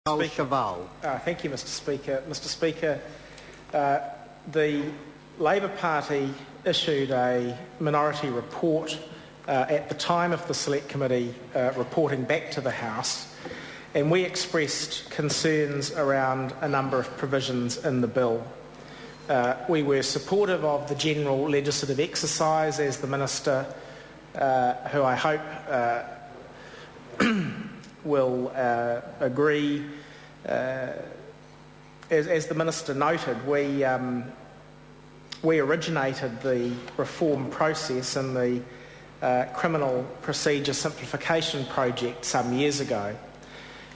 Thank you, Mr Speaker. Mr Speaker, the Labour Party issued a minority report at the time of the Select Committee reporting back to the House, and we expressed concerns around a number of provisions in the bill. We were supportive of the general legislative exercise, as the Minister, who I hope will agree. As the Minister noted, we originated the reform process in the Criminal Procedure Simplification Project some years ago,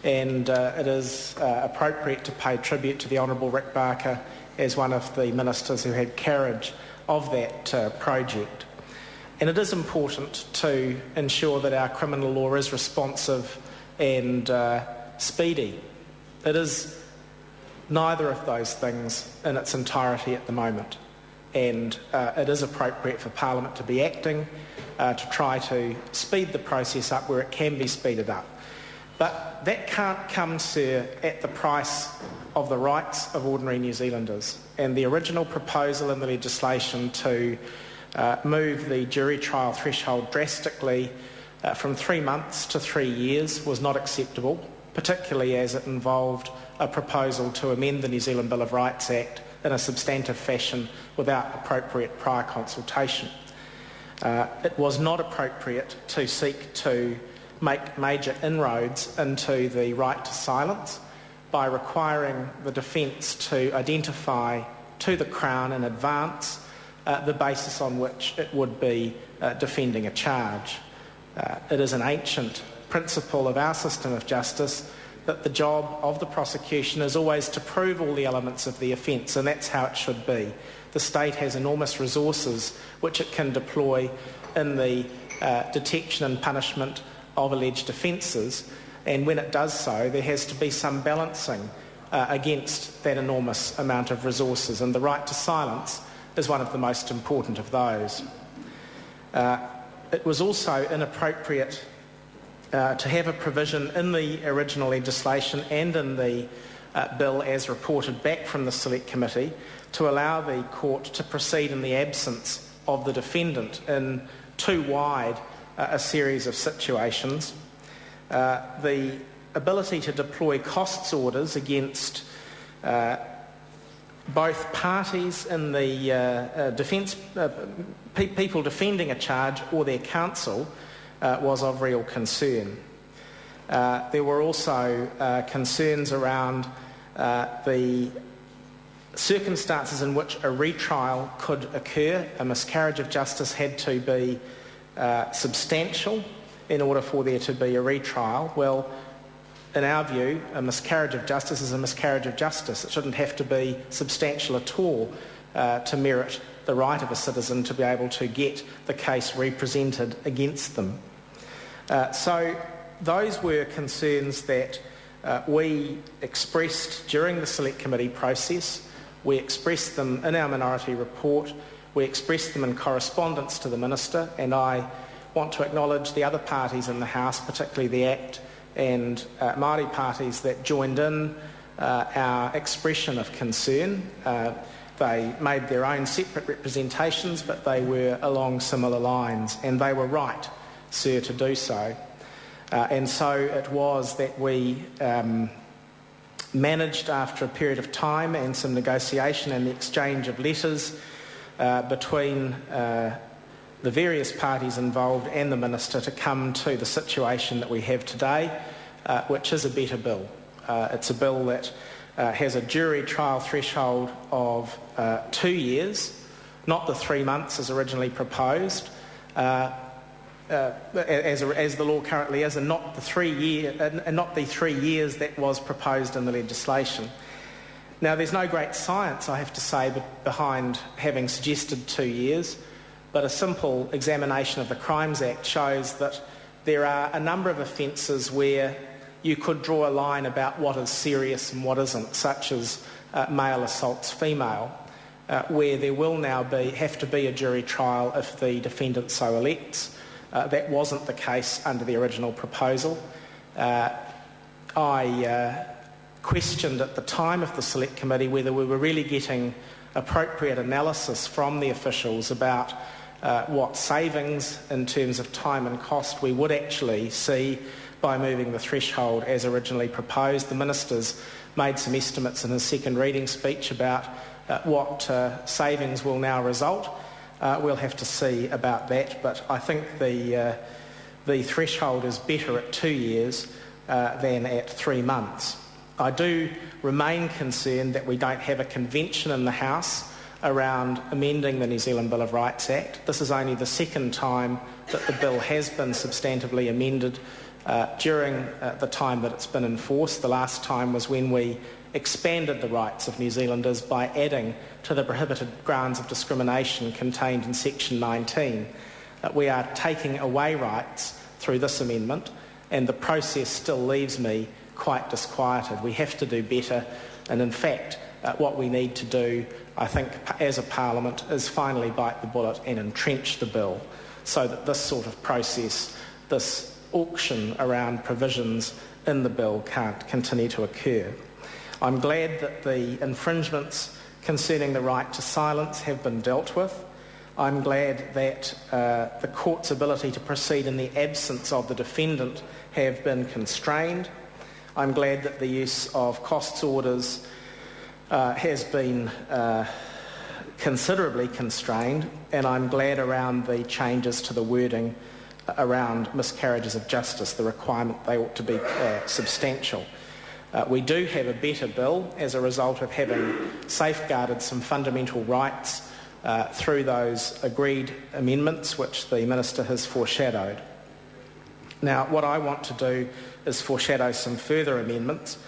and it is appropriate to pay tribute to the Honourable Rick Barker as one of the ministers who had carriage of that project. And it is important to ensure that our criminal law is responsive and speedy. It is neither of those things in its entirety at the moment, and it is appropriate for Parliament to be acting to try to speed the process up where it can be speeded up. But that can't come, sir, at the price of the rights of ordinary New Zealanders. And the original proposal in the legislation to move the jury trial threshold drastically from 3 months to 3 years was not acceptable, particularly as it involved a proposal to amend the New Zealand Bill of Rights Act in a substantive fashion without appropriate prior consultation. It was not appropriate to seek to make major inroads into the right to silence by requiring the defence to identify to the Crown in advance the basis on which it would be defending a charge. It is an ancient principle of our system of justice that the job of the prosecution is always to prove all the elements of the offence, and that's how it should be. The state has enormous resources which it can deploy in the detection and punishment of alleged offences, and when it does so, there has to be some balancing against that enormous amount of resources, and the right to silence is one of the most important of those. It was also inappropriate to have a provision in the original legislation and in the bill as reported back from the Select Committee to allow the court to proceed in the absence of the defendant in too wide a series of situations. The ability to deploy costs orders against both parties in the defence, people defending a charge or their counsel, was of real concern. There were also concerns around the circumstances in which a retrial could occur. A miscarriage of justice had to be substantial in order for there to be a retrial. Well, in our view, a miscarriage of justice is a miscarriage of justice. It shouldn't have to be substantial at all to merit the right of a citizen to be able to get the case represented against them. So those were concerns that we expressed during the Select Committee process. We expressed them in our minority report. We expressed them in correspondence to the Minister, and I want to acknowledge the other parties in the House, particularly the ACT and Māori parties that joined in our expression of concern. They made their own separate representations, but they were along similar lines, and they were right, sir, to do so. And so it was that we managed, after a period of time and some negotiation and the exchange of letters between the various parties involved and the Minister, to come to the situation that we have today, which is a better bill. It's a bill that has a jury trial threshold of 2 years, not the 3 months as originally proposed, as the law currently is, and not the 3 years that was proposed in the legislation. Now, there's no great science, I have to say, behind having suggested 2 years, but a simple examination of the Crimes Act shows that there are a number of offences where you could draw a line about what is serious and what isn't, such as male assaults female, where there will now have to be a jury trial if the defendant so elects. That wasn't the case under the original proposal. I questioned at the time of the Select Committee whether we were really getting appropriate analysis from the officials about what savings in terms of time and cost we would actually see by moving the threshold as originally proposed. The Minister's made some estimates in his second reading speech about what savings will now result. We'll have to see about that, but I think the threshold is better at 2 years than at 3 months. I do remain concerned that we don't have a convention in the House around amending the New Zealand Bill of Rights Act. This is only the second time that the bill has been substantively amended during the time that it's been enforced. The last time was when we expanded the rights of New Zealanders by adding to the prohibited grounds of discrimination contained in Section 19. We are taking away rights through this amendment, and the process still leaves me quite disquieted. We have to do better, and in fact what we need to do, I think, as a Parliament, is finally bite the bullet and entrench the bill so that this sort of process, this auction around provisions in the bill, can't continue to occur. I'm glad that the infringements concerning the right to silence have been dealt with. I'm glad that the court's ability to proceed in the absence of the defendant have been constrained. I'm glad that the use of costs orders has been considerably constrained, and I'm glad around the changes to the wording around miscarriages of justice, the requirement they ought to be substantial. We do have a better bill as a result of having safeguarded some fundamental rights through those agreed amendments which the Minister has foreshadowed. Now, what I want to do is foreshadow some further amendments.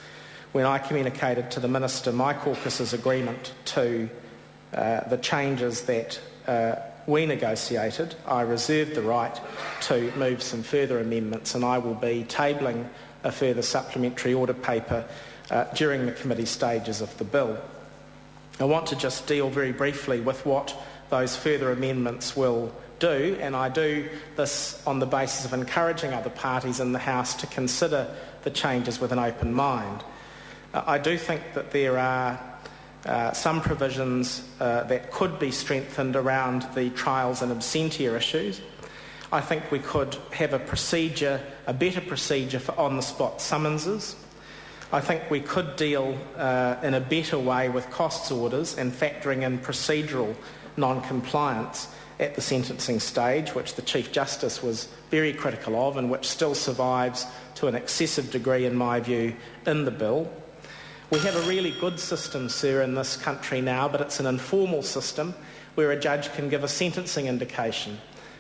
When I communicated to the Minister my caucus's agreement to the changes that we negotiated, I reserved the right to move some further amendments, and I will be tabling a further supplementary order paper during the committee stages of the bill. I want to just deal very briefly with what those further amendments will do, and I do this on the basis of encouraging other parties in the House to consider the changes with an open mind. I do think that there are some provisions that could be strengthened around the trials and absentia issues. I think we could have a better procedure for on-the-spot summonses. I think we could deal in a better way with costs orders and factoring in procedural non-compliance at the sentencing stage, which the Chief Justice was very critical of and which still survives to an excessive degree, in my view, in the bill. We have a really good system, sir, in this country now, but it's an informal system where a judge can give a sentencing indication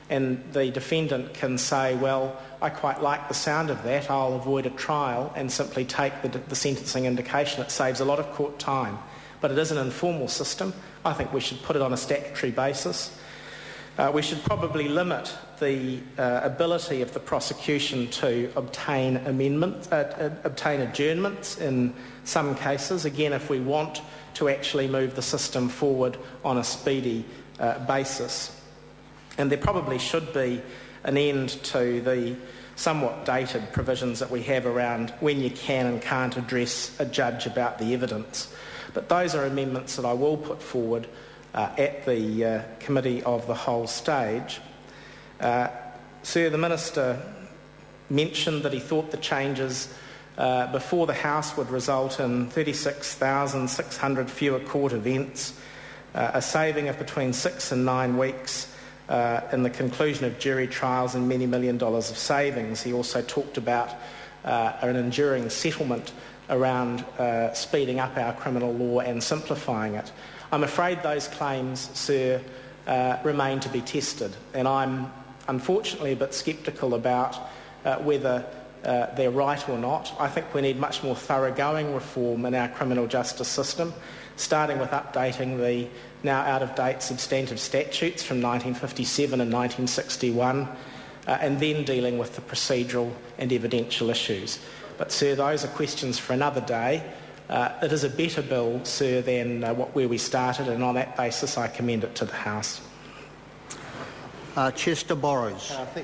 and the defendant can say, well, I quite like the sound of that, I'll avoid a trial and simply take the sentencing indication. It saves a lot of court time, but it is an informal system. I think we should put it on a statutory basis. We should probably limit the ability of the prosecution to obtain adjournments in some cases, again, if we want to actually move the system forward on a speedy basis. And there probably should be an end to the somewhat dated provisions that we have around when you can and can't address a judge about the evidence. But those are amendments that I will put forward at the Committee of the Whole stage. Sir, the Minister mentioned that he thought the changes before the House would result in 36,600 fewer court events, a saving of between 6 and 9 weeks in the conclusion of jury trials and many $1 million of savings. He also talked about an enduring settlement around speeding up our criminal law and simplifying it. I'm afraid those claims, sir, remain to be tested, and I'm unfortunately a bit sceptical about whether they're right or not. I think we need much more thoroughgoing reform in our criminal justice system, starting with updating the now out-of-date substantive statutes from 1957 and 1961, and then dealing with the procedural and evidential issues. But, sir, those are questions for another day. It is a better bill, sir, than where we started, and on that basis I commend it to the House. Chester Borrows. Thank you.